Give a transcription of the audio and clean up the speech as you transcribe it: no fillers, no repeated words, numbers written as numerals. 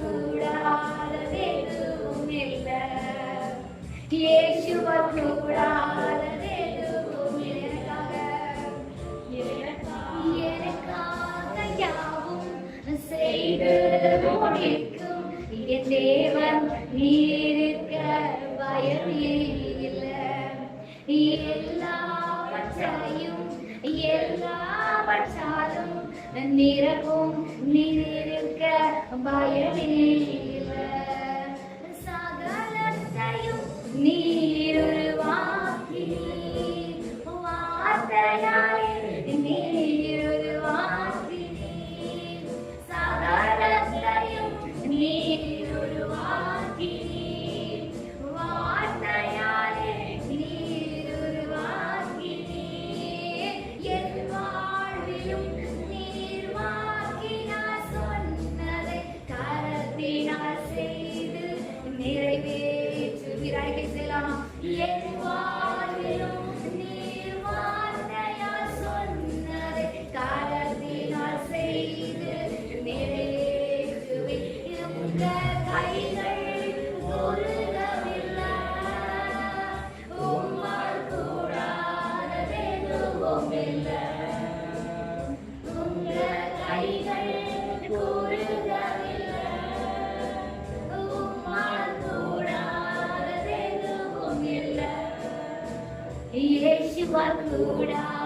கூடாததெதுவும் இல்லை. இயேசுவால் கூடாததெதுவும் எனக்காக யாவும் செய்து முடிக்கும் என் தேவன் நீருக்க பயமே இல்லை. எல்லாவற்றாலும் நிரவும் நீருக்க பயமே இல்லை. சகலத்தையும் நீருருவாக்கி வார்த்தையாலே நீருருவாக்கி சகலத்தையும் நீருருவாக்கி வார்த்தையாலே நீருருவாக்கி என் வாழ்விலும் நீர்வாக்கினார் சொன்னதை கரத்தினால் செய்து நிறைவேற்றுகிறாய். செல்லாம் என் வாழ்விலும் நீர் வார்த்தையால் சொன்னதை கரத்தினால் செய்து நிறைவேற்றுவேன். உங்கள் கைகள் ஒருங்கவில்லை, உம்மால் கூடாததெதுவும் இல்லை. உங்கள் கைகள் ஒருங்கவில்லை, உம்மால் கூடாததெதுவும் இல்லை. இயேசுவால் கூடாததெதுவும்